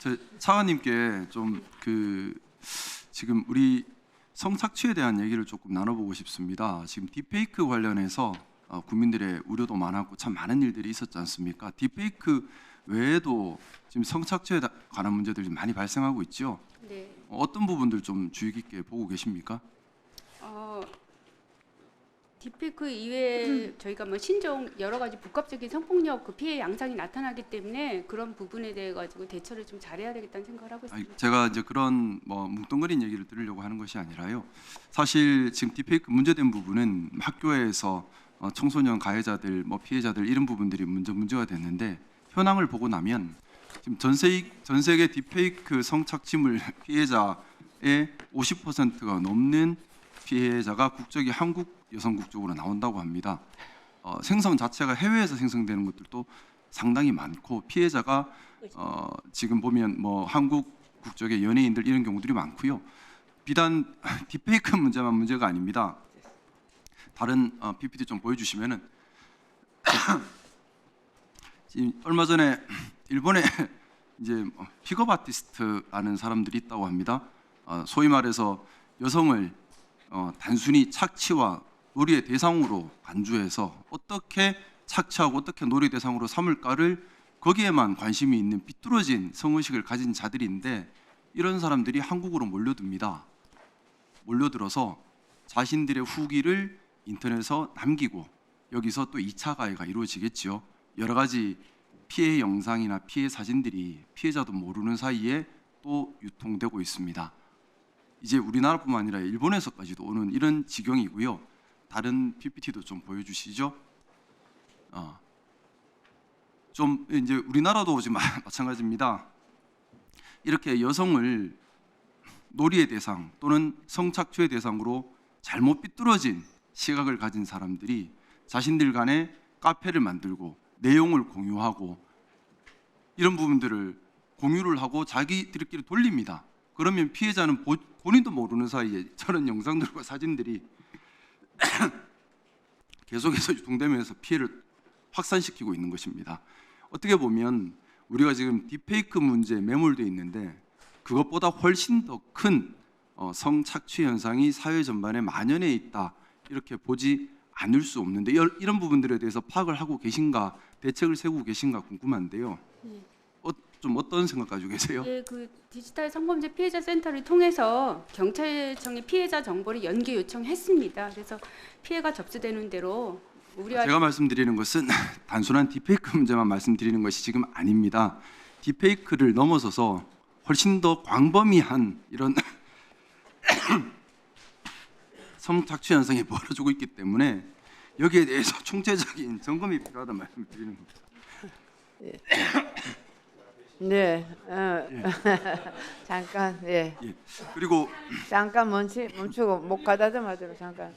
저 차관님께 좀 지금 우리 성착취에 대한 얘기를 조금 나눠보고 싶습니다. 지금 딥페이크 관련해서 국민들의 우려도 많았고 참 많은 일들이 있었지 않습니까? 딥페이크 외에도 지금 성착취에 관한 문제들이 많이 발생하고 있죠. 네. 어떤 부분들 좀 주의 깊게 보고 계십니까? 딥페이크 이외에 저희가 뭐 신종 여러 가지 복합적인 성폭력 그 피해 양상이 나타나기 때문에 그런 부분에 대해 가지고 대처를 좀 잘해야 되겠다는 생각을 하고 있습니다. 제가 이제 그런 뭉뚱그린 얘기를 들으려고 하는 것이 아니라요. 사실 지금 딥페이크 문제된 부분은 학교에서 청소년 가해자들, 피해자들 이런 부분들이 문제가 됐는데 현황을 보고 나면 지금 전 세계 딥페이크 성착취물 피해자의 50%가 넘는 피해자가 국적이 한국 여성 국적으로 나온다고 합니다. 생성 자체가 해외에서 생성되는 것들도 상당히 많고 피해자가 지금 보면 한국 국적의 연예인들 이런 경우들이 많고요. 비단 딥페이크 문제만 문제가 아닙니다. 다른 PPT 좀 보여주시면은 지금 얼마 전에 일본에 이제 픽업 아티스트라는 사람들이 있다고 합니다. 소위 말해서 여성을 단순히 착취와 놀이의 대상으로 간주해서 어떻게 착취하고 어떻게 놀이 대상으로 삼을까를 거기에만 관심이 있는 비뚤어진 성의식을 가진 자들인데 이런 사람들이 한국으로 몰려듭니다. 몰려들어서 자신들의 후기를 인터넷에서 남기고 여기서 또 2차 가해가 이루어지겠죠. 여러 가지 피해 영상이나 피해 사진들이 피해자도 모르는 사이에 또 유통되고 있습니다. 이제 우리나라뿐만 아니라 일본에서까지도 오는 이런 지경이고요. 다른 PPT도 좀 보여주시죠. 좀 이제 우리나라도 지금 마찬가지입니다. 이렇게 여성을 놀이의 대상 또는 성착취의 대상으로 잘못 삐뚤어진 시각을 가진 사람들이 자신들 간에 카페를 만들고 내용을 공유하고 이런 부분들을 공유를 하고 자기들끼리 돌립니다. 그러면 피해자는 본인도 모르는 사이에 저런 영상들과 사진들이 계속해서 유통되면서 피해를 확산시키고 있는 것입니다. 어떻게 보면 우리가 지금 딥페이크 문제에 매몰되어 있는데 그것보다 훨씬 더 큰 성착취 현상이 사회 전반에 만연해 있다 이렇게 보지 않을 수 없는데 이런 부분들에 대해서 파악을 하고 계신가 대책을 세우고 계신가 궁금한데요. 좀 어떤 생각 가지고 계세요? 예, 그 디지털 성범죄 피해자 센터를 통해서 경찰청에 피해자 정보를 연계 요청했습니다. 그래서 피해가 접수되는 대로 제가 말씀드리는 것은 단순한 딥페이크 문제만 말씀드리는 것이 지금 아닙니다. 딥페이크를 넘어서서 훨씬 더 광범위한 이런 성착취 현상이 벌어지고 있기 때문에 여기에 대해서 총체적인 점검이 필요하다는 말씀을 드리는 겁니다. 네, 잠깐, 예. 그리고 잠깐 멈추고 목 가다듬어도록 잠깐.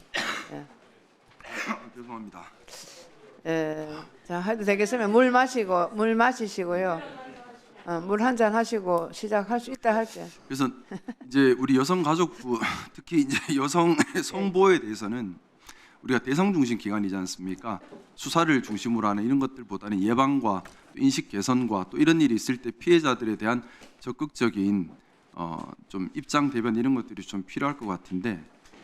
죄송합니다. 자, 해도 되겠으면 물 마시시고요. 물 한 잔 하시고 시작할 수 있다 할 때. 그래서 이제 우리 여성가족부 특히 이제 여성의 성보호에 대해서는 우리가 대상 중심 기관이지 않습니까? 수사를 중심으로 하는 이런 것들보다는 예방과 인식 개선과 또 이런 일이 있을 때 피해자들에 대한 적극적인 좀 입장 대변 이런 것들이 좀 필요할 것 같은데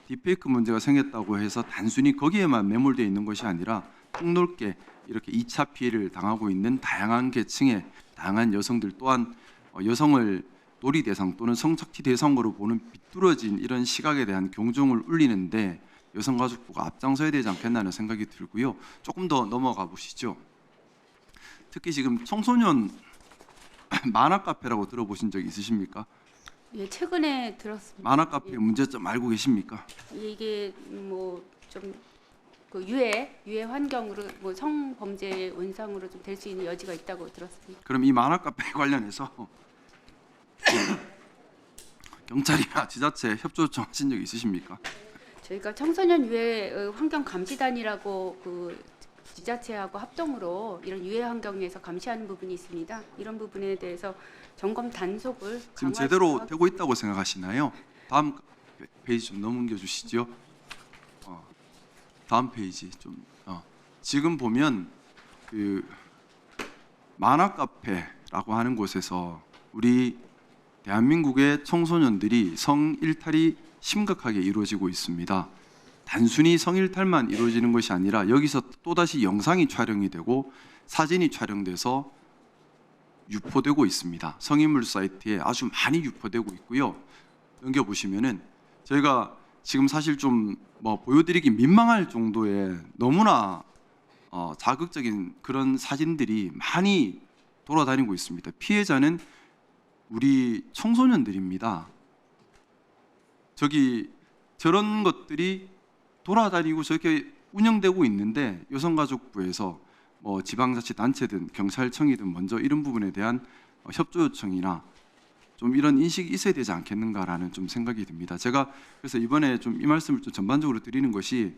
딥페이크 문제가 생겼다고 해서 단순히 거기에만 매몰되어 있는 것이 아니라 폭넓게 이렇게 2차 피해를 당하고 있는 다양한 계층의 다양한 여성들 또한 여성을 놀이 대상 또는 성착취 대상으로 보는 비뚤어진 이런 시각에 대한 경종을 울리는데 여성가족부가 앞장서야 되지 않겠나는 생각이 들고요. 조금 더 넘어가 보시죠. 특히 지금 청소년 만화 카페라고 들어보신 적 있으십니까? 예, 최근에 들었습니다. 만화 카페의 문제점 알고 계십니까? 이게 뭐 좀 그 유해 환경으로 뭐 성범죄 원상으로 좀 될 수 있는 여지가 있다고 들었습니다. 그럼 이 만화 카페 관련해서 경찰이나 지자체 협조 요청하신 적 있으십니까? 저희가 청소년 유해 환경 감시단이라고 그 지자체하고 합동으로 이런 유해 환경에서 감시하는 부분이 있습니다. 이런 부분에 대해서 점검 단속을 지금 제대로 되고 있다고 생각하시나요? 다음 페이지 좀 넘겨 주시죠. 다음 페이지 좀. 지금 보면 그 만화 카페라고 하는 곳에서 우리 대한민국의 청소년들이 성일탈이 심각하게 이루어지고 있습니다. 단순히 성일탈만 이루어지는 것이 아니라 여기서 또다시 영상이 촬영이 되고 사진이 촬영돼서 유포되고 있습니다. 성인물 사이트에 아주 많이 유포되고 있고요. 넘겨보시면은 저희가 지금 사실 좀 보여드리기 민망할 정도의 너무나 자극적인 그런 사진들이 많이 돌아다니고 있습니다. 피해자는 우리 청소년들입니다. 저런 것들이 돌아다니고 저렇게 운영되고 있는데 여성가족부에서 지방자치단체든 경찰청이든 먼저 이런 부분에 대한 협조 요청이나 좀 이런 인식이 있어야 되지 않겠는가라는 좀 생각이 듭니다. 제가 그래서 이번에 좀 이 말씀을 좀 전반적으로 드리는 것이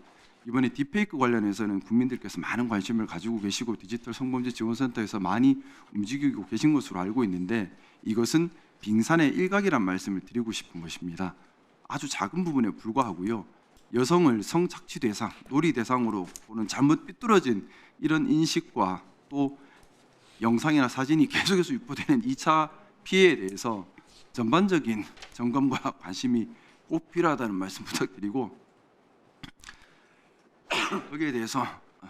이번에 딥페이크 관련해서는 국민들께서 많은 관심을 가지고 계시고 디지털 성범죄 지원센터에서 많이 움직이고 계신 것으로 알고 있는데 이것은 빙산의 일각이란 말씀을 드리고 싶은 것입니다. 아주 작은 부분에 불과하고요. 여성을 성착취 대상, 놀이 대상으로 보는 잘못 삐뚤어진 이런 인식과 또 영상이나 사진이 계속해서 유포되는 2차 피해에 대해서 전반적인 점검과 관심이 꼭 필요하다는 말씀 부탁드리고 거기에 대해서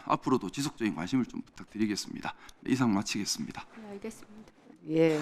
앞으로도 지속적인 관심을 좀 부탁드리겠습니다. 이상 마치겠습니다. 네, 알겠습니다. 예.